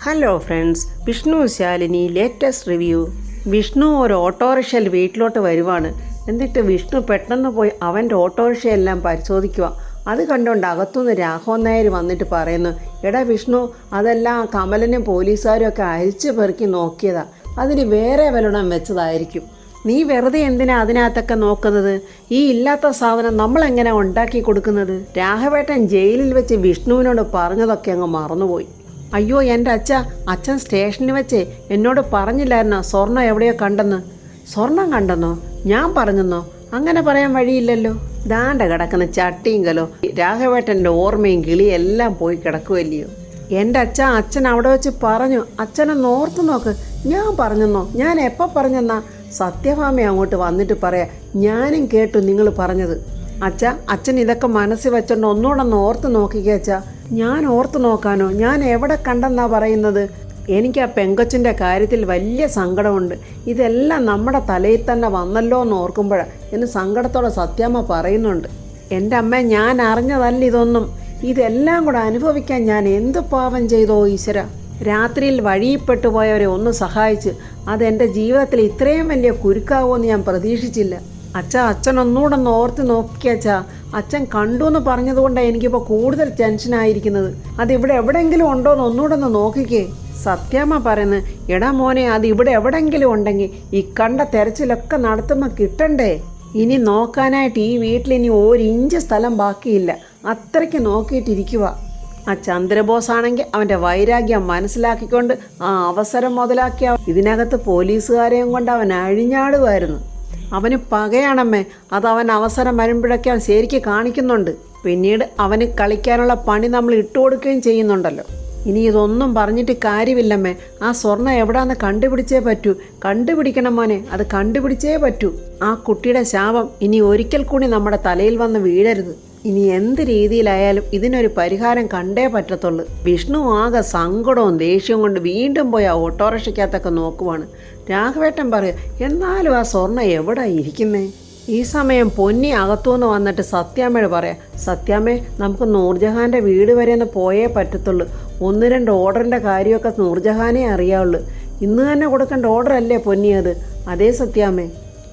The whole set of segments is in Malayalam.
Hello friends, Vishnu Shalini latest review. Vishnu ഒരു ഓട്ടോറിക്ഷയിൽ വീട്ടിലോട്ട് വരുവാണ്. എന്നിട്ട് വിഷ്ണു പെട്ടെന്ന് പോയി അവൻ്റെ ഓട്ടോറിക്ഷയെല്ലാം പരിശോധിക്കുക. അത് കണ്ടുകൊണ്ട് അകത്തുനിന്ന് രാഘവൻ നായർ വന്നിട്ട് പറയുന്നു, എടാ വിഷ്ണു, അതെല്ലാം കമലനും പോലീസുകാരും ഒക്കെ അരിച്ചു പെറുക്കി നോക്കിയതാ, അതിന് വേറെ വല്ലതും വെച്ചതായിരിക്കും. നീ വെറുതെ എന്തിനാ അതിനകത്തൊക്കെ നോക്കുന്നത്? ഈ ഇല്ലാത്ത സാധനം നമ്മളെങ്ങനെ ഉണ്ടാക്കി കൊടുക്കുന്നത്? രാഘവേട്ടൻ ജയിലിൽ വെച്ച് വിഷ്ണുവിനോട് പറഞ്ഞതൊക്കെ അങ്ങ് മറന്നുപോയി. അയ്യോ എൻ്റെ അച്ഛൻ സ്റ്റേഷനിൽ വെച്ച് എന്നോട് പറഞ്ഞില്ലായിരുന്നോ സ്വർണ്ണം എവിടെയോ കണ്ടെന്ന്? സ്വർണം കണ്ടെന്നോ? ഞാൻ പറഞ്ഞെന്നോ? അങ്ങനെ പറയാൻ വഴിയില്ലല്ലോ. ദാണ്ട കിടക്കുന്ന ചട്ടിയും കലോ രാഘവേട്ടൻ്റെ ഓർമ്മയും കിളിയും എല്ലാം പോയി കിടക്കുമല്ലയോ. എൻ്റെ അച്ഛൻ അവിടെ വെച്ച് പറഞ്ഞു. അച്ഛനൊന്ന് ഓർത്ത് നോക്ക്. ഞാൻ പറഞ്ഞെന്നോ? ഞാൻ എപ്പോൾ പറഞ്ഞെന്നാ? സത്യഭാമ അങ്ങോട്ട് വന്നിട്ട് പറയാം, ഞാനും കേട്ടു നിങ്ങൾ പറഞ്ഞത്. അച്ഛൻ ഇതൊക്കെ മനസ്സിൽ വെച്ചോണ്ട് ഒന്നുകൂടെ ഓർത്ത് നോക്കിക്കേ അച്ഛാ. ഞാൻ ഓർത്ത് നോക്കാനോ? ഞാൻ എവിടെ കണ്ടെന്നാ പറയുന്നത്? എനിക്ക് ആ പെങ്കൊച്ചിൻ്റെ കാര്യത്തിൽ വലിയ സങ്കടമുണ്ട്. ഇതെല്ലാം നമ്മുടെ തലയിൽ തന്നെ വന്നല്ലോ എന്ന് ഓർക്കുമ്പോഴാണ് എന്ന് സങ്കടത്തോടെ സത്യാമ്മ പറയുന്നുണ്ട്. എൻ്റെ അമ്മ, ഞാൻ അറിഞ്ഞതല്ല ഇതൊന്നും. ഇതെല്ലാം കൂടെ അനുഭവിക്കാൻ ഞാൻ എന്ത് പാപം ചെയ്തോ ഈശ്വര. രാത്രിയിൽ വഴിയിൽപ്പെട്ടു പോയവരെ ഒന്ന് സഹായിച്ച് അതെൻ്റെ ജീവിതത്തിൽ ഇത്രയും വലിയ കുരുക്കാവുമെന്ന് ഞാൻ പ്രതീക്ഷിച്ചില്ല. അച്ഛൻ ഒന്നുകൂടെ ഓർത്ത് നോക്കിയച്ചാ. അച്ഛൻ കണ്ടു എന്ന് പറഞ്ഞതുകൊണ്ടാണ് എനിക്കിപ്പോൾ കൂടുതൽ ടെൻഷനായിരിക്കുന്നത്. അതിവിടെ എവിടെയെങ്കിലും ഉണ്ടോ എന്ന് ഒന്നുകൂടെ നോക്കിക്കേ. സത്യാമ്മ പറയുന്നത്, എടാ മോനെ, അത് ഇവിടെ എവിടെയെങ്കിലും ഉണ്ടെങ്കിൽ ഈ കണ്ട തെരച്ചിലൊക്കെ നടത്തുമ്പോൾ കിട്ടണ്ടേ? ഇനി നോക്കാനായിട്ട് ഈ വീട്ടിൽ ഇനി ഒരു ഇഞ്ച് സ്ഥലം ബാക്കിയില്ല. അത്രയ്ക്ക് നോക്കിയിട്ടിരിക്കുക. ആ ചന്ദ്രബോസ് ആണെങ്കിൽ അവൻ്റെ വൈരാഗ്യം മനസ്സിലാക്കിക്കൊണ്ട് ആ അവസരം മുതലാക്കിയ ഇതിനകത്ത് പോലീസുകാരെയും കൊണ്ട് അവൻ അഴിഞ്ഞാടുമായിരുന്നു. അവന് പകയാണമ്മേ. അത് അവൻ അവസരം വരുമ്പോഴൊക്കെ അവൻ ശരിക്ക് കാണിക്കുന്നുണ്ട്. പിന്നീട് അവന് കളിക്കാനുള്ള പണി നമ്മൾ ഇട്ടുകൊടുക്കുകയും ചെയ്യുന്നുണ്ടല്ലോ. ഇനി ഇതൊന്നും പറഞ്ഞിട്ട് കാര്യമില്ലമ്മേ. ആ സ്വർണ്ണം എവിടാന്ന് കണ്ടുപിടിച്ചേ പറ്റൂ. കണ്ടുപിടിക്കണം മോനെ, അത് കണ്ടുപിടിച്ചേ പറ്റൂ. ആ കുട്ടിയുടെ ശാപം ഇനി ഒരിക്കൽ കൂടി നമ്മുടെ തലയിൽ വന്ന് വീഴരുത്. ഇനി എന്ത് രീതിയിലായാലും ഇതിനൊരു പരിഹാരം കണ്ടേ പറ്റത്തുള്ളൂ. വിഷ്ണു ആകെ സങ്കടവും ദേഷ്യവും കൊണ്ട് വീണ്ടും പോയി ആ ഓട്ടോറിക്ഷയ്ക്കകത്തൊക്കെ നോക്കുവാണ്. രാഘവേട്ടൻ പറയും, എന്നാലും ആ സ്വർണ്ണം എവിടെ ഇരിക്കുന്നേ? ഈ സമയം പൊന്നി അകത്തുനിന്ന് വന്നിട്ട് സത്യാമ്മയോട് പറയാം, സത്യാമ്മേ, നമുക്ക് നൂർജഹാൻ്റെ വീട് വരെ ഒന്ന് പോയേ പറ്റത്തുള്ളൂ. 1-2 ഓർഡറിൻ്റെ കാര്യമൊക്കെ നൂർജഹാനേ അറിയാവുള്ളൂ. ഇന്ന് തന്നെ കൊടുക്കേണ്ട ഓർഡറല്ലേ പൊന്നി അത്? അതേ സത്യാമ്മേ.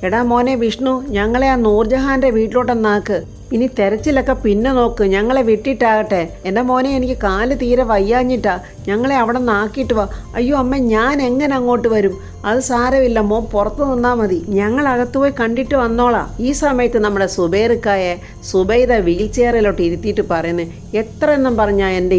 എടാ മോനെ വിഷ്ണു, ഞങ്ങളെ ആ നൂർജഹാൻ്റെ വീട്ടിലോട്ടൊന്നാക്ക്. ഇനി തെരച്ചിലൊക്കെ പിന്നെ നോക്ക്, ഞങ്ങളെ വിട്ടിട്ടാകട്ടെ. എൻ്റെ മോനെ, എനിക്ക് കാല് തീരെ വയ്യാഞ്ഞിട്ടാ. ഞങ്ങളെ അവിടെ നിന്ന് ആക്കിയിട്ട് വാ. അയ്യോ അമ്മ, ഞാൻ എങ്ങനെ അങ്ങോട്ട് വരും? അത് സാരമില്ല, മോൻ പുറത്ത് നിന്നാൽ മതി. ഞങ്ങൾ അകത്ത് പോയി കണ്ടിട്ട് വന്നോളാം. ഈ സമയത്ത് നമ്മുടെ സുബൈദ വീൽ ചെയറിലോട്ട് ഇരുത്തിയിട്ട് പറയുന്നത്, എത്രയെന്നും പറഞ്ഞാൽ എൻ്റെ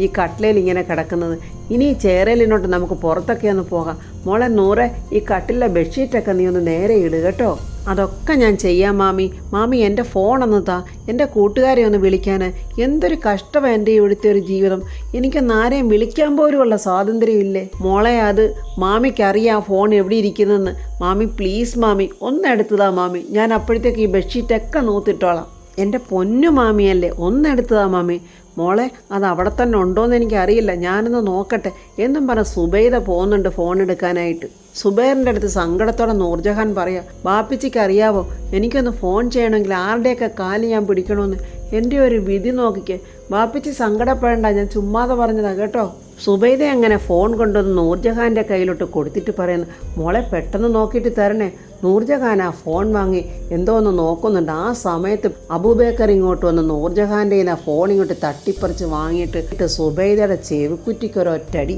ഈ കട്ടിലയിൽ ഇങ്ങനെ കിടക്കുന്നത്. ഇനി ഈ ചെയറിലിനോട്ട് നമുക്ക് പുറത്തൊക്കെ ഒന്ന് പോകാം. മോളെ നൂറെ, ഈ കട്ടിലെ ബെഡ്ഷീറ്റൊക്കെ നീ ഒന്ന് നേരെ ഇടുക കേട്ടോ. അതൊക്കെ ഞാൻ ചെയ്യാം മാമി. എൻ്റെ ഫോണൊന്ന് താ, എൻ്റെ കൂട്ടുകാരെ ഒന്ന് വിളിക്കാൻ. എന്തൊരു കഷ്ടമാണ് എൻ്റെ ഇവിടുത്തെ ഒരു ജീവിതം. എനിക്കൊന്ന് ആരെയും വിളിക്കാൻ പോലുമുള്ള സ്വാതന്ത്ര്യം ഇല്ലേ മോളെ. അത് മാമിക്കറിയാം ഫോൺ എവിടെ ഇരിക്കുന്നതെന്ന്. മാമി പ്ലീസ് മാമി, ഒന്നെടുത്തതാ മാമി. ഞാൻ അപ്പോഴത്തേക്ക് ഈ ബെഡ്ഷീറ്റൊക്കെ നൂത്തിട്ടോളാം. എൻ്റെ പൊന്നു മാമിയല്ലേ, ഒന്നെടുത്തതാ മാമി. മോളെ, അത് അവിടെ തന്നെ ഉണ്ടോയെന്ന് എനിക്കറിയില്ല, ഞാനൊന്ന് നോക്കട്ടെ എന്നും പറഞ്ഞ് സുബൈദ പോകുന്നുണ്ട് ഫോൺ എടുക്കാനായിട്ട്. സുബൈറിൻ്റെ അടുത്ത് സങ്കടത്തോടെ നൂർജഹാൻ പറയാം, ബാപ്പിച്ചിക്ക് അറിയാവോ, എനിക്കൊന്ന് ഫോൺ ചെയ്യണമെങ്കിൽ ആരുടെയൊക്കെ കാല് ഞാൻ പിടിക്കണമെന്ന്. എൻ്റെ ഒരു വിധി നോക്കിക്കേ. ബാപ്പിച്ചി സങ്കടപ്പെടേണ്ട, ഞാൻ ചുമ്മാതെ പറഞ്ഞതാ കേട്ടോ. സുബൈദ അങ്ങനെ ഫോൺ കൊണ്ടുവന്ന് നൂർജഹാൻ്റെ കയ്യിലോട്ട് കൊടുത്തിട്ട് പറയുന്നു, മോളെ പെട്ടെന്ന് നോക്കിയിട്ട് തരണേ. നൂർജഹാൻ ആ ഫോൺ വാങ്ങി എന്തോ ഒന്ന് നോക്കുന്നുണ്ട്. ആ സമയത്ത് അബൂബേക്കർ ഇങ്ങോട്ട് വന്ന് നൂർജഹാൻ്റെ ആ ഫോൺ ഇങ്ങോട്ട് തട്ടിപ്പറിച്ച് വാങ്ങിയിട്ട് സുബൈദയുടെ ചെവിക്കുറ്റിക്കൊരൊറ്റടി.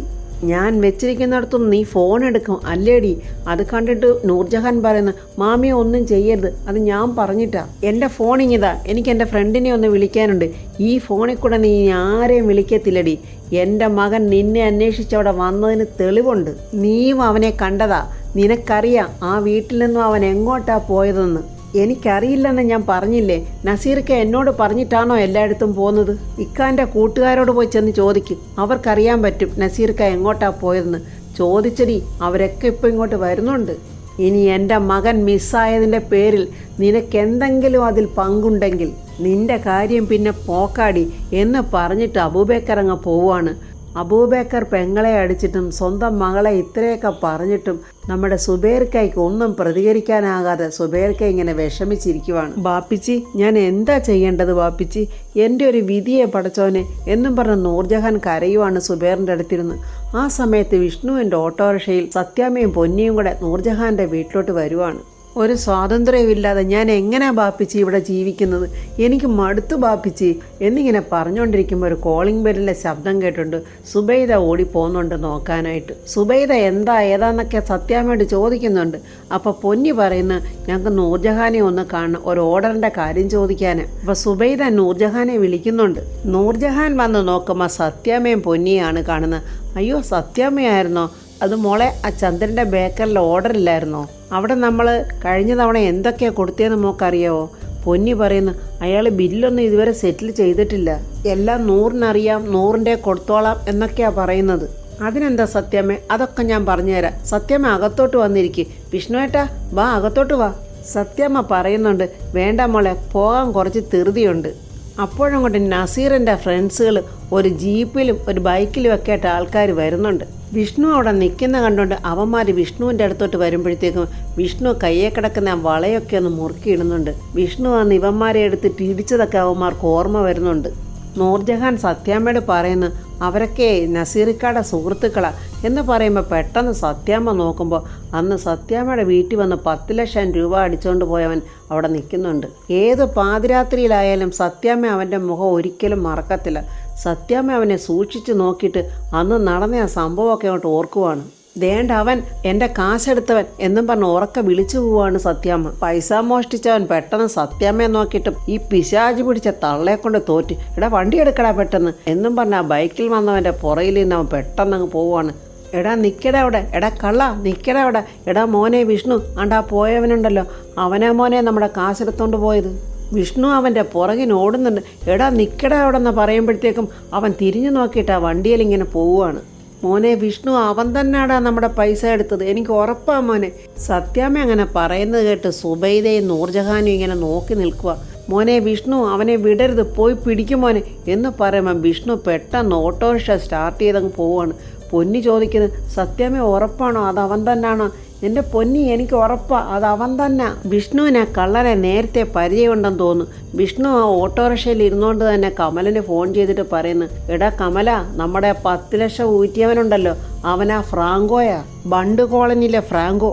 ഞാൻ വെച്ചിരിക്കുന്നിടത്തും നീ ഫോൺ എടുക്കും അല്ലേടി? അത് കണ്ടിട്ട് നൂർജഹാൻ പറയുന്നു, മാമിയെ ഒന്നും ചെയ്യരുത്, അത് ഞാൻ പറഞ്ഞിട്ടാ. എൻ്റെ ഫോണിങ്ങിതാ, എനിക്ക് എൻ്റെ ഫ്രണ്ടിനെ ഒന്ന് വിളിക്കാനുണ്ട്. ഈ ഫോണിൽ കൂടെ നീ ആരെയും വിളിക്കത്തില്ലടി. എൻ്റെ മകൻ നിന്നെ അന്വേഷിച്ചവിടെ വന്നതിന് തെളിവുണ്ട്. നീയും അവനെ കണ്ടതാ. നിനക്കറിയാം ആ വീട്ടിൽ നിന്നും അവൻ എങ്ങോട്ടാ പോയതെന്ന്. എനിക്കറിയില്ലെന്ന് ഞാൻ പറഞ്ഞില്ലേ? നസീർക്ക് എന്നോട് പറഞ്ഞിട്ടാണോ എല്ലായിടത്തും പോകുന്നത്? ഇക്കാൻ്റെ കൂട്ടുകാരോട് പോയി ചെന്ന് ചോദിക്കും, അവർക്കറിയാൻ പറ്റും നസീർക്ക് എങ്ങോട്ടാ പോയതെന്ന്. ചോദിച്ചടി, അവരൊക്കെ ഇപ്പോൾ ഇങ്ങോട്ട് വരുന്നുണ്ട്. ഇനി എൻ്റെ മകൻ മിസ്സായതിൻ്റെ പേരിൽ നിനക്കെന്തെങ്കിലും അതിൽ പങ്കുണ്ടെങ്കിൽ നിൻ്റെ കാര്യം പിന്നെ പോക്കാടി എന്ന് പറഞ്ഞിട്ട് അബൂബേക്കർ അങ്ങ് പോവാണ്. അബൂബക്കർ പെങ്ങളെ അടിച്ചിട്ടും സ്വന്തം മകളെ ഇത്രയൊക്കെ പറഞ്ഞിട്ടും നമ്മുടെ സുബൈർക്കയ്ക്ക് ഒന്നും പ്രതികരിക്കാനാകാതെ സുബൈർക്ക ഇങ്ങനെ വിഷമിച്ചിരിക്കുവാണ്. ബാപ്പിച്ചി, ഞാൻ എന്താ ചെയ്യേണ്ടത് ബാപ്പിച്ചി? എൻ്റെ ഒരു വിധിയെ പടച്ചോനെ എന്നും പറഞ്ഞ് നൂർജഹാൻ കരയുവാണ് സുബൈറിൻ്റെ അടുത്തിരുന്ന്. ആ സമയത്ത് വിഷ്ണുവിൻ്റെ ഓട്ടോറിക്ഷയിൽ സത്യാമ്മയും പൊന്നിയും കൂടെ നൂർജഹാൻ്റെ വീട്ടിലോട്ട് വരുവാണ്. ഒരു സ്വാതന്ത്ര്യമില്ലാതെ ഞാൻ എങ്ങനെയാ ബാപ്പിച്ചി ഇവിടെ ജീവിക്കുന്നത്? എനിക്ക് മടുത്തു ബാപ്പിച്ചി എന്നിങ്ങനെ പറഞ്ഞുകൊണ്ടിരിക്കുമ്പോൾ ഒരു കോളിംഗ് ബെല്ലിലെ ശബ്ദം കേട്ടുണ്ട്. സുബൈദ ഓടിപ്പോകുന്നുണ്ട് നോക്കാനായിട്ട്. സുബൈദ എന്താ ഏതാന്നൊക്കെ സത്യാമ്മയോട് ചോദിക്കുന്നുണ്ട്. അപ്പോൾ പൊന്നി പറയുന്നു, ഞങ്ങൾക്ക് നൂർജഹാനെ ഒന്ന് കാണണം, ഒരു ഓർഡറിൻ്റെ കാര്യം ചോദിക്കാൻ. അപ്പോൾ സുബൈദ നൂർജഹാനെ വിളിക്കുന്നുണ്ട്. നൂർജഹാൻ വന്ന് നോക്കുമ്പോൾ സത്യാമ്മയും പൊന്നിയാണ് കാണുന്നത്. അയ്യോ, സത്യാമ്മയായിരുന്നോ? അത് മോളെ, ആ ചന്ദ്രൻ്റെ ബേക്കറിൽ ഓർഡർ ഇല്ലായിരുന്നോ? അവിടെ നമ്മൾ കഴിഞ്ഞ തവണ എന്തൊക്കെയാണ് കൊടുത്തതെന്ന് മോക്കറിയാവോ? പൊന്നി പറയുന്നു, അയാൾ ബില്ലൊന്നും ഇതുവരെ സെറ്റിൽ ചെയ്തിട്ടില്ല, എല്ലാം 100-നറിയാം, 100-ൻ്റെ കൊടുത്തോളാം എന്നൊക്കെയാണ് പറയുന്നത്. അതിനെന്താ സത്യാമ്മ? അതൊക്കെ ഞാൻ പറഞ്ഞുതരാം. സത്യാമ്മ അകത്തോട്ട് വന്നിരിക്കും. വിഷ്ണുവേട്ടാ വാ, അകത്തോട്ട് വാ. സത്യാമ്മ പറയുന്നുണ്ട്, വേണ്ട മോളെ, പോകാൻ കുറച്ച് ധൃതിയുണ്ട്. അപ്പോഴങ്ങോട്ട് നസീറിൻ്റെ ഫ്രണ്ട്സുകൾ ഒരു ജീപ്പിലും ഒരു ബൈക്കിലും ഒക്കെ ആയിട്ട് ആൾക്കാർ വരുന്നുണ്ട്. വിഷ്ണു അവിടെ നിൽക്കുന്ന കണ്ടുകൊണ്ട് അവന്മാർ വിഷ്ണുവിൻ്റെ അടുത്തോട്ട് വരുമ്പോഴത്തേക്കും വിഷ്ണു കയ്യെ കിടക്കുന്ന വളയൊക്കെ ഒന്ന് മുറുക്കിയിടുന്നുണ്ട്. വിഷ്ണു വന്ന് ഇവന്മാരെ എടുത്തിട്ട് ഇടിച്ചതൊക്കെ അവന്മാർക്ക് ഓർമ്മ വരുന്നുണ്ട്. നൂർജഹാൻ സത്യാമ്മയോട് പറയുന്നു, അവരൊക്കെ നസീറിക്കാടെ സുഹൃത്തുക്കളാണ് എന്ന് പറയുമ്പോൾ പെട്ടെന്ന് സത്യാമ്മ നോക്കുമ്പോൾ അന്ന് സത്യാമ്മയുടെ വീട്ടിൽ വന്ന് 10 ലക്ഷം രൂപ അടിച്ചുകൊണ്ട് പോയവൻ അവിടെ നിൽക്കുന്നുണ്ട്. ഏത് പാതിരാത്രിയിലായാലും സത്യാമ്മ അവൻ്റെ മുഖം ഒരിക്കലും മറക്കത്തില്ല. സത്യാമ്മ അവനെ സൂക്ഷിച്ച് നോക്കിയിട്ട് അന്ന് നടന്ന ആ സംഭവമൊക്കെ അങ്ങോട്ട് ഓർക്കുവാണ്. ദേണ്ട അവൻ എൻ്റെ കാശെടുത്തവൻ എന്നും പറഞ്ഞ് ഉറക്കെ വിളിച്ചു പോവാണ് സത്യാമ്മ. പൈസ മോഷ്ടിച്ചവൻ പെട്ടെന്ന് സത്യാമ്മയെ നോക്കിയിട്ടും ഈ പിശാച് പിടിച്ച തള്ളയെ കൊണ്ട് തോറ്റ്, എടാ വണ്ടി എടുക്കടാ പെട്ടെന്ന് എന്നും പറഞ്ഞ് ആ ബൈക്കിൽ വന്നവൻ്റെ പുറയിൽ നിന്ന് അവൻ പെട്ടെന്ന് അങ്ങ് പോവാണ്. എടാ നിൽക്കടാ അവിടെ, എടാ കള്ള നിൽക്കടാ അവിടെ, എടാ മോനെ വിഷ്ണു, ആണ്ടാ പോയവനുണ്ടല്ലോ, അവനാ മോനെ നമ്മുടെ കാശെടുത്തോണ്ട് പോയത്. വിഷ്ണു അവൻ്റെ പുറകിന് ഓടുന്നുണ്ട്. എടാ നിൽക്കടാ അവിടെ എന്ന് പറയുമ്പോഴത്തേക്കും അവൻ തിരിഞ്ഞു നോക്കിയിട്ട് ആ വണ്ടിയിൽ ഇങ്ങനെ പോവുകയാണ്. മോനെ വിഷ്ണു, അവൻ തന്നെയാടാ നമ്മുടെ പൈസ എടുത്തത്, എനിക്ക് ഉറപ്പാ മോനെ. സത്യാമ്മ അങ്ങനെ പറയുന്നത് കേട്ട് സുബൈദയും നൂർജഹാനും ഇങ്ങനെ നോക്കി നിൽക്കുക. മോനെ വിഷ്ണു, അവനെ വിടരുത്, പോയി പിടിക്കും മോനെ എന്ന് പറയുമ്പോൾ വിഷ്ണു പെട്ടെന്ന് ഓട്ടോറിക്ഷ സ്റ്റാർട്ട് ചെയ്തങ്ങ് പോവുകയാണ്. പൊന്നി ചോദിക്കുന്നത്, സത്യാമ്മ ഉറപ്പാണോ അത് അവൻ തന്നെയാണോ? എൻ്റെ പൊന്നി, എനിക്ക് ഉറപ്പാ അത് അവൻ തന്നെ. വിഷ്ണുവിനെ കള്ളനെ നേരത്തെ പരിചയമുണ്ടെന്ന് തോന്നുന്നു. വിഷ്ണു ആ ഓട്ടോറിക്ഷയിൽ ഇരുന്നുകൊണ്ട് തന്നെ കമലിന് ഫോൺ ചെയ്തിട്ട് പറയുന്നു, എടാ കമല, നമ്മുടെ 10 ലക്ഷം ഊറ്റിയവനുണ്ടല്ലോ, അവനാ ഫ്രാങ്കോയാ, ബണ്ട് കോളനിയിലെ ഫ്രാങ്കോ.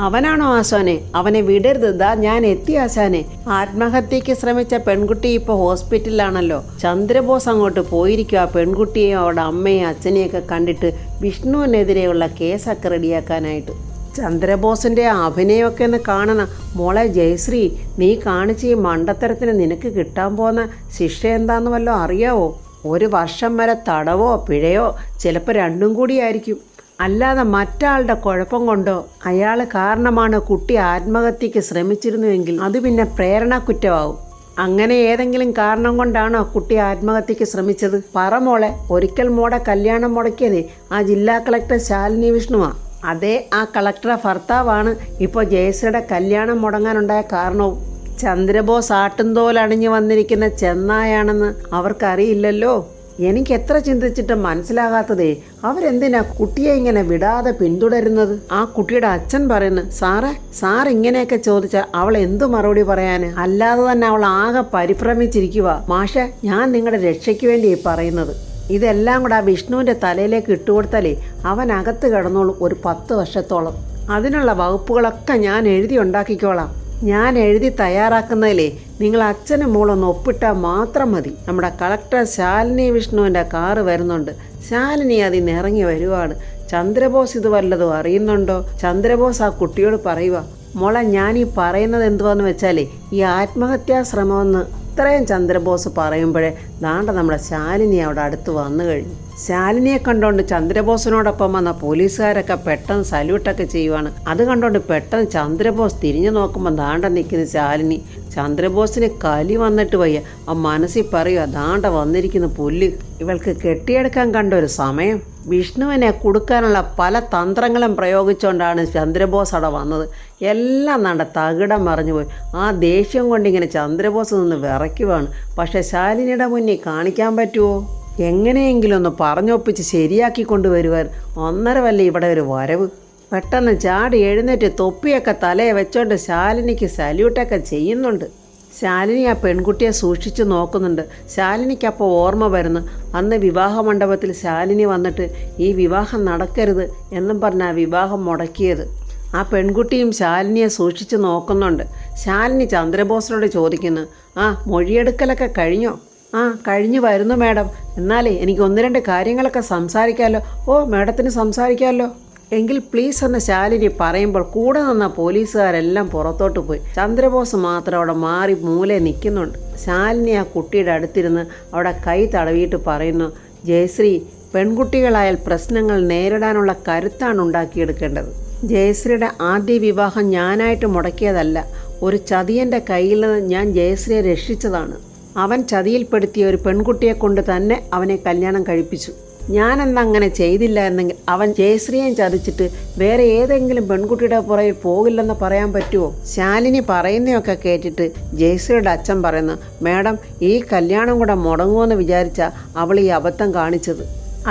അവനാണോ ആശാനെ? അവനെ വിടരുത്, ദാ ഞാൻ എത്തി ആശാനെ. ആത്മഹത്യക്ക് ശ്രമിച്ച പെൺകുട്ടി ഇപ്പോൾ ഹോസ്പിറ്റലിലാണല്ലോ. ചന്ദ്രബോസ് അങ്ങോട്ട് പോയിരിക്കും ആ പെൺകുട്ടിയെയും അവരുടെ അമ്മയും അച്ഛനെയൊക്കെ കണ്ടിട്ട് വിഷ്ണുവിനെതിരെയുള്ള കേസൊക്കെ റെഡിയാക്കാനായിട്ട്. ചന്ദ്രബോസിൻ്റെ അഭിനയമൊക്കെ ഒന്ന് കാണണം. മോളെ ജയശ്രീ, നീ കാണിച്ച ഈ മണ്ടത്തരത്തിന് നിനക്ക് കിട്ടാൻ പോകുന്ന ശിക്ഷ എന്താണെന്ന് വല്ലതും അറിയാവോ? 1 വർഷം വരെ തടവോ പിഴയോ, ചിലപ്പോൾ 2ഉം കൂടിയായിരിക്കും. അല്ലാതെ മറ്റാളുടെ കുഴപ്പം കൊണ്ടോ അയാൾ കാരണമാണ് കുട്ടി ആത്മഹത്യക്ക് ശ്രമിച്ചിരുന്നുവെങ്കിൽ അത് പിന്നെ പ്രേരണ കുറ്റമാവും. അങ്ങനെ ഏതെങ്കിലും കാരണം കൊണ്ടാണോ കുട്ടി ആത്മഹത്യക്ക് ശ്രമിച്ചത്? പറ മോളെ. ഒരിക്കൽ മോടെ കല്യാണം മുടക്കിയത് ആ ജില്ലാ കളക്ടർ ശാലിനി വിഷ്ണുവാണ്. അതേ ആ കളക്ടറെ ഭർത്താവാണ് ഇപ്പോൾ ജയശ്രീയുടെ കല്യാണം മുടങ്ങാനുണ്ടായ കാരണവും. ചന്ദ്രബോസ് ആട്ടുംതോലണിഞ്ഞ് വന്നിരിക്കുന്ന ചെന്നായാണെന്ന് അവർക്കറിയില്ലല്ലോ. എനിക്ക് എത്ര ചിന്തിച്ചിട്ട് മനസ്സിലാകാത്തതേ, അവരെന്തിനാ കുട്ടിയെ ഇങ്ങനെ വിടാതെ പിന്തുടരുന്നത്? ആ കുട്ടിയുടെ അച്ഛൻ പറയുന്നു, സാർ ഇങ്ങനെയൊക്കെ ചോദിച്ചാൽ അവൾ എന്തു മറുപടി പറയാന്? അല്ലാതെ തന്നെ അവൾ ആകെ പരിഭ്രമിച്ചിരിക്കുക. മാഷെ, ഞാൻ നിങ്ങളുടെ രക്ഷയ്ക്ക് വേണ്ടി പറയുന്നത്. ഇതെല്ലാം കൂടെ ആ വിഷ്ണുവിൻ്റെ തലയിലേക്ക് ഇട്ടുകൊടുത്താലേ അവൻ അകത്ത് കിടന്നോളും ഒരു 10 വർഷത്തോളം. അതിനുള്ള വകുപ്പുകളൊക്കെ ഞാൻ എഴുതി ഉണ്ടാക്കിക്കോളാം. ഞാൻ എഴുതി തയ്യാറാക്കുന്നതിലേ നിങ്ങൾ അച്ഛനും മോളൊന്ന് ഒപ്പിട്ടാൽ മാത്രം മതി. നമ്മുടെ കളക്ടർ ശാലിനി വിഷ്ണുവിൻ്റെ കാറ് വരുന്നുണ്ട്. ശാലിനി അതിൽ ഇറങ്ങി വരുവാണ്. ചന്ദ്രബോസ് ഇത് വല്ലതും അറിയുന്നുണ്ടോ? ചന്ദ്രബോസ് ആ കുട്ടിയോട് പറയുക, മോളെ ഞാൻ ഈ പറയുന്നത് എന്തുവാന്ന് വെച്ചാലേ, ഈ ആത്മഹത്യാ ശ്രമമെന്ന് ഇത്രയും ചന്ദ്രബോസ് പറയുമ്പോഴേ ദാണ്ട നമ്മുടെ ശാലിനി അവിടെ അടുത്ത് വന്നു കഴിഞ്ഞു. ശാലിനിയെ കണ്ടുകൊണ്ട് ചന്ദ്രബോസിനോടൊപ്പം വന്ന പോലീസുകാരൊക്കെ പെട്ടെന്ന് സല്യൂട്ടൊക്കെ ചെയ്യുവാണ്. അത് കണ്ടുകൊണ്ട് പെട്ടെന്ന് ചന്ദ്രബോസ് തിരിഞ്ഞു നോക്കുമ്പോൾ ദാണ്ട നിൽക്കുന്ന ശാലിനി. ചന്ദ്രബോസിന് കലി വന്നിട്ട് വയ്യ. ആ മനസ്സിൽ പറയുക, ദാണ്ട വന്നിരിക്കുന്ന പുല്ല്. ഇവൾക്ക് കെട്ടിയെടുക്കാൻ കണ്ട ഒരു സമയം. വിഷ്ണുവിനെ കൊടുക്കാനുള്ള പല തന്ത്രങ്ങളും പ്രയോഗിച്ചുകൊണ്ടാണ് ചന്ദ്രബോസ് അവിടെ വന്നത്. എല്ലാം നാണ്ട തകിടം മറിഞ്ഞുപോയി. ആ ദേഷ്യം കൊണ്ടിങ്ങനെ ചന്ദ്രബോസ് നിന്ന് വിറയ്ക്കുവാണ്. പക്ഷേ ശാലിനിയുടെ മുന്നിൽ കാണിക്കാൻ പറ്റുമോ? എങ്ങനെയെങ്കിലും ഒന്ന് പറഞ്ഞൊപ്പിച്ച് ശരിയാക്കി കൊണ്ടുവരുവാൻ 1.5 വല്ല ഇവിടെ ഒരു വരവ്. പെട്ടെന്ന് ചാടി എഴുന്നേറ്റ് തൊപ്പിയൊക്കെ തലയെ വെച്ചോണ്ട് ശാലിനിക്ക് സല്യൂട്ടൊക്കെ ചെയ്യുന്നുണ്ട്. ശാലിനി ആ പെൺകുട്ടിയെ സൂക്ഷിച്ചു നോക്കുന്നുണ്ട്. ശാലിനിക്കപ്പോൾ ഓർമ്മ വരുന്നു, അന്ന് വിവാഹ മണ്ഡപത്തിൽ ശാലിനി വന്നിട്ട് ഈ വിവാഹം നടക്കരുത് എന്നും പറഞ്ഞ് ആ വിവാഹം മുടക്കിയത്. ആ പെൺകുട്ടിയും ശാലിനിയെ സൂക്ഷിച്ചു നോക്കുന്നുണ്ട്. ശാലിനി ചന്ദ്രബോസിനോട് ചോദിക്കുന്നു, മൊഴിയെടുക്കലൊക്കെ കഴിഞ്ഞോ? കഴിഞ്ഞു വരുന്നു മാഡം. എന്നാലേ എനിക്ക് 1-2 കാര്യങ്ങളൊക്കെ സംസാരിക്കാമല്ലോ. മാഡത്തിന് സംസാരിക്കാമല്ലോ. എങ്കിൽ പ്ലീസ് എന്ന് ശാലിനി പറയുമ്പോൾ കൂടെ നിന്ന പോലീസുകാരെല്ലാം പുറത്തോട്ട് പോയി. ചന്ദ്രബോസ് മാത്രം അവിടെ മാറി മൂലെ നിൽക്കുന്നുണ്ട്. ശാലിനി ആ കുട്ടിയുടെ അടുത്തിരുന്ന് അവിടെ കൈ തടവിയിട്ട് പറയുന്നു, ജയശ്രീ, പെൺകുട്ടികളായാൽ പ്രശ്നങ്ങൾ നേരിടാനുള്ള കരുത്താണ് ഉണ്ടാക്കിയെടുക്കേണ്ടത്. ജയശ്രീയുടെ ആദ്യ വിവാഹം ഞാനായിട്ട് മുടക്കിയതല്ല. ഒരു ചതിയൻ്റെ കയ്യിൽ നിന്ന് ഞാൻ ജയശ്രീയെ രക്ഷിച്ചതാണ്. അവൻ ചതിയിൽപ്പെടുത്തിയ ഒരു പെൺകുട്ടിയെ കൊണ്ട് തന്നെ അവനെ കല്യാണം കഴിപ്പിച്ചു. ഞാനെന്താ അങ്ങനെ ചെയ്തില്ല എന്നെങ്കിൽ അവൻ ജയശ്രീയെ ചതിച്ചിട്ട് വേറെ ഏതെങ്കിലും പെൺകുട്ടിയുടെ പുറകിൽ പോകില്ലെന്ന് പറയാൻ പറ്റുമോ? ശാലിനി പറയുന്നതൊക്കെ കേട്ടിട്ട് ജയശ്രീയുടെ അച്ഛൻ പറയുന്നു, മാഡം, ഈ കല്യാണം കൂടെ മുടങ്ങുമെന്ന് വിചാരിച്ചാൽ അവൾ ഈ അബദ്ധം കാണിച്ചത്.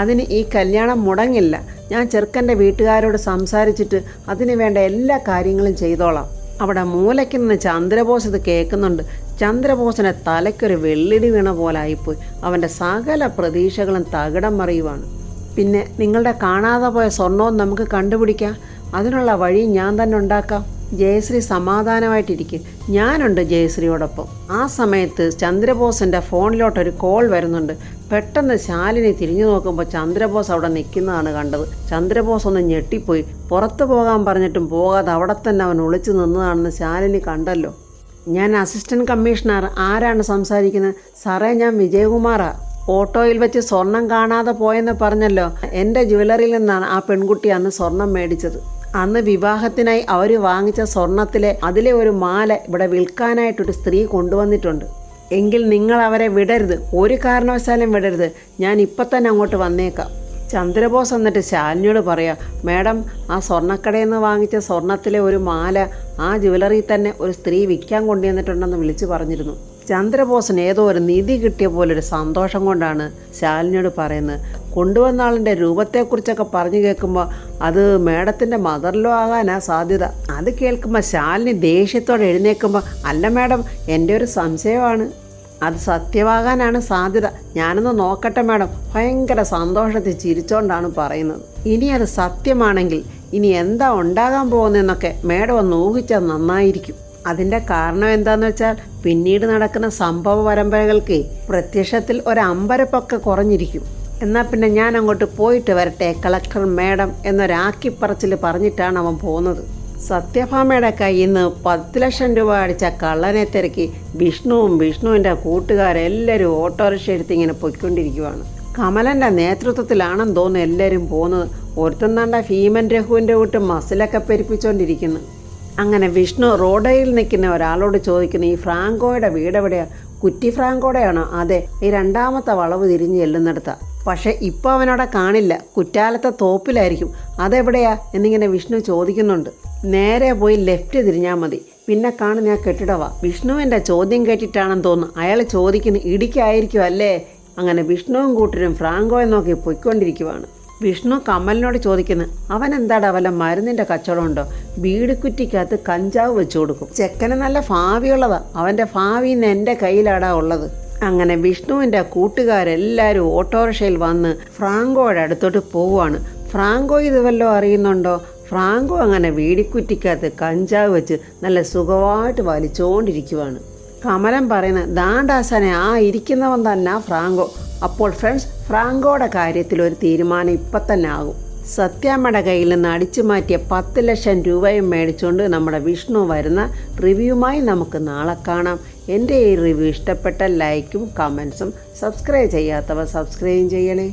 അതിന് ഈ കല്യാണം മുടങ്ങില്ല. ഞാൻ ചെറുക്കൻ്റെ വീട്ടുകാരോട് സംസാരിച്ചിട്ട് അതിന് വേണ്ട എല്ലാ കാര്യങ്ങളും ചെയ്തോളാം. അവിടെ മൂലയ്ക്ക് നിന്ന് ചന്ദ്രബോസ് ഇത് കേൾക്കുന്നുണ്ട്. ചന്ദ്രബോസിനെ തലയ്ക്കൊരു വെള്ളിടി വീണ പോലായിപ്പോയി. അവൻ്റെ സകല പ്രതീക്ഷകളും തകിടം മറിയുവാണ്. പിന്നെ നിങ്ങളുടെ കാണാതെ പോയ സ്വർണവും നമുക്ക് കണ്ടുപിടിക്കാം. അതിനുള്ള വഴി ഞാൻ തന്നെ ഉണ്ടാക്കാം. ജയശ്രീ സമാധാനമായിട്ടിരിക്കും, ഞാനുണ്ട് ജയശ്രീയോടൊപ്പം. ആ സമയത്ത് ചന്ദ്രബോസിൻ്റെ ഫോണിലോട്ടൊരു കോൾ വരുന്നുണ്ട്. പെട്ടെന്ന് ശാലിനി തിരിഞ്ഞു നോക്കുമ്പോൾ ചന്ദ്രബോസ് അവിടെ നിൽക്കുന്നതാണ് കണ്ടത്. ചന്ദ്രബോസ് ഒന്ന് ഞെട്ടിപ്പോയി. പുറത്തു പോകാൻ പറഞ്ഞിട്ടും പോകാതെ അവിടെ തന്നെ അവൻ ഒളിച്ചു നിന്നതാണെന്ന് ശാലിനി കണ്ടല്ലോ. ഞാൻ അസിസ്റ്റൻറ്റ് കമ്മീഷണർ. ആരാണ് സംസാരിക്കുന്നത്? സാറേ, ഞാൻ വിജയകുമാറാ. ഓട്ടോയിൽ വെച്ച് സ്വർണം കാണാതെ പോയെന്ന് പറഞ്ഞല്ലോ. എൻ്റെ ജ്വല്ലറിയിൽ നിന്നാണ് ആ പെൺകുട്ടി അന്ന് സ്വർണം മേടിച്ചത്. അന്ന് വിവാഹത്തിനായി അവർ വാങ്ങിച്ച അതിലെ ഒരു മാല ഇവിടെ വിൽക്കാനായിട്ടൊരു സ്ത്രീ കൊണ്ടുവന്നിട്ടുണ്ട്. എങ്കിൽ നിങ്ങൾ അവരെ വിടരുത്, ഒരു കാരണവശാലും വിടരുത്. ഞാൻ ഇപ്പം തന്നെ അങ്ങോട്ട് വന്നേക്കാം. ചന്ദ്രബോസ് എന്നിട്ട് ശാലിനിയോട് പറയാം, മാഡം, ആ സ്വർണ്ണക്കടയിൽ നിന്ന് വാങ്ങിച്ച സ്വർണത്തിലെ ഒരു മാല ആ ജ്വല്ലറിയിൽ തന്നെ ഒരു സ്ത്രീ വിൽക്കാൻ കൊണ്ടുവന്നിട്ടുണ്ടെന്ന് വിളിച്ചു പറഞ്ഞിരുന്നു. ചന്ദ്രബോസിന് ഏതോ ഒരു നിധി കിട്ടിയ പോലൊരു സന്തോഷം കൊണ്ടാണ് ശാലിനിയോട് പറയുന്നത്. കൊണ്ടുവന്ന ആളിൻ്റെ രൂപത്തെക്കുറിച്ചൊക്കെ പറഞ്ഞു കേൾക്കുമ്പോൾ അത് മാഡത്തിൻ്റെ മദറിലോ ആകാനാ സാധ്യത. അത് കേൾക്കുമ്പോൾ ശാലിനി ദേഷ്യത്തോടെ എഴുന്നേൽക്കുമ്പോൾ, അല്ല മാഡം, എൻ്റെ ഒരു സംശയമാണ്, അത് സത്യമാകാനാണ് സാധ്യത. ഞാനൊന്ന് നോക്കട്ടെ മാഡം. ഭയങ്കര സന്തോഷത്തിൽ ചിരിച്ചോണ്ടാണ് പറയുന്നത്. ഇനി അത് സത്യമാണെങ്കിൽ ഇനി എന്താ ഉണ്ടാകാൻ പോകുന്നതെന്നൊക്കെ മാഡം ഒന്ന് ഊഹിച്ചാൽ നന്നായിരിക്കും. അതിൻ്റെ കാരണം എന്താണെന്ന് വെച്ചാൽ പിന്നീട് നടക്കുന്ന സംഭവ പരമ്പരകൾക്ക് പ്രത്യക്ഷത്തിൽ ഒരമ്പരപ്പൊക്കെ കുറഞ്ഞിരിക്കും. എന്നാൽ പിന്നെ ഞാൻ അങ്ങോട്ട് പോയിട്ട് വരട്ടെ കളക്ടർ മാഡം എന്നൊരാക്കിപ്പറച്ചിൽ പറഞ്ഞിട്ടാണ് അവൻ പോകുന്നത്. സത്യഭാമയുടെ കയ്യിൽ നിന്ന് 10 ലക്ഷം രൂപ അടിച്ച കള്ളനെ തിരക്കി വിഷ്ണുവിൻ്റെ കൂട്ടുകാരെല്ലാവരും ഓട്ടോറിക്ഷ എടുത്ത് ഇങ്ങനെ പൊയ്ക്കൊണ്ടിരിക്കുവാണ്. കമലൻ്റെ നേതൃത്വത്തിലാണെന്ന് തോന്നുന്നു എല്ലാവരും പോകുന്നത്. ഒരുത്തന്നാണ്ട ഭീമൻ രഘുവിൻ്റെ വീട്ട് മസിലൊക്കെ പെരുപ്പിച്ചുകൊണ്ടിരിക്കുന്നു. അങ്ങനെ വിഷ്ണു റോഡയിൽ നിൽക്കുന്ന ഒരാളോട് ചോദിക്കുന്നു, ഈ ഫ്രാങ്കോയുടെ വീട് എവിടെയാണ്? കുറ്റി ഫ്രാങ്കോടെയാണോ? അതെ, ഈ 2ാമത്തെ വളവ് തിരിഞ്ഞ് ചെല്ലുന്നിടത്താണ്. പക്ഷേ ഇപ്പോൾ അവനവിടെ കാണില്ല, കുറ്റാലത്തെ തോപ്പിലായിരിക്കും. അതെവിടെയാ എന്നിങ്ങനെ വിഷ്ണു ചോദിക്കുന്നുണ്ട്. നേരെ പോയി ലെഫ്റ്റ് തിരിഞ്ഞാൽ മതി, പിന്നെ കാണുന്ന ആ കെട്ടിടവാ. വിഷ്ണുവിൻ്റെ ചോദ്യം കേട്ടിട്ടാണെന്ന് തോന്നുന്നു അയാൾ ചോദിക്കുന്നു, ഇടിക്കായിരിക്കും അല്ലേ? അങ്ങനെ വിഷ്ണുവും കൂട്ടരും ഫ്രാങ്കോയെ നോക്കി പൊയ്ക്കൊണ്ടിരിക്കുവാണ്. വിഷ്ണു കമലിനോട് ചോദിക്കുന്നു, അവൻ എന്താടാ വല്ല മരുന്നിൻ്റെ കച്ചവടമുണ്ടോ? ബീഡിക്കുറ്റിക്കകത്ത് കഞ്ചാവ് വെച്ചു കൊടുക്കും. ചെക്കന് നല്ല ഭാവിയുള്ളതാ, അവൻ്റെ ഭാവി ഇന്ന് എൻ്റെ കയ്യിലാടാ ഉള്ളത്. അങ്ങനെ വിഷ്ണുവിൻ്റെ കൂട്ടുകാരെല്ലാവരും ഓട്ടോറിക്ഷയിൽ വന്ന് ഫ്രാങ്കോയുടെ അടുത്തോട്ട് പോവുകയാണ്. ഫ്രാങ്കോ ഇത് വല്ലതും അറിയുന്നുണ്ടോ? ഫ്രാങ്കോ അങ്ങനെ വീടിക്കുറ്റിക്കകത്ത് കഞ്ചാവ് വെച്ച് നല്ല സുഖമായിട്ട് വലിച്ചുകൊണ്ടിരിക്കുവാണ്. കമലൻ പറയുന്നത്, ദാണ്ടാസനെ, ആ ഇരിക്കുന്നവൻ തന്നെ ഫ്രാങ്കോ. അപ്പോൾ ഫ്രണ്ട്സ്, ഫ്രാങ്കോയുടെ കാര്യത്തിൽ ഒരു തീരുമാനം ഇപ്പം തന്നെ ആകും. സത്യാമ്മയുടെ കയ്യിൽ നിന്ന് അടിച്ചു മാറ്റിയ 10 ലക്ഷം രൂപയും മേടിച്ചുകൊണ്ട് നമ്മുടെ വിഷ്ണു വരുന്ന റിവ്യൂമായി നമുക്ക് നാളെ കാണാം. എൻ്റെ ഈ റിവ്യൂ ഇഷ്ടപ്പെട്ട ലൈക്കും കമൻസും, സബ്സ്ക്രൈബ് ചെയ്യാത്തവർ സബ്സ്ക്രൈബ് ചെയ്യണേ.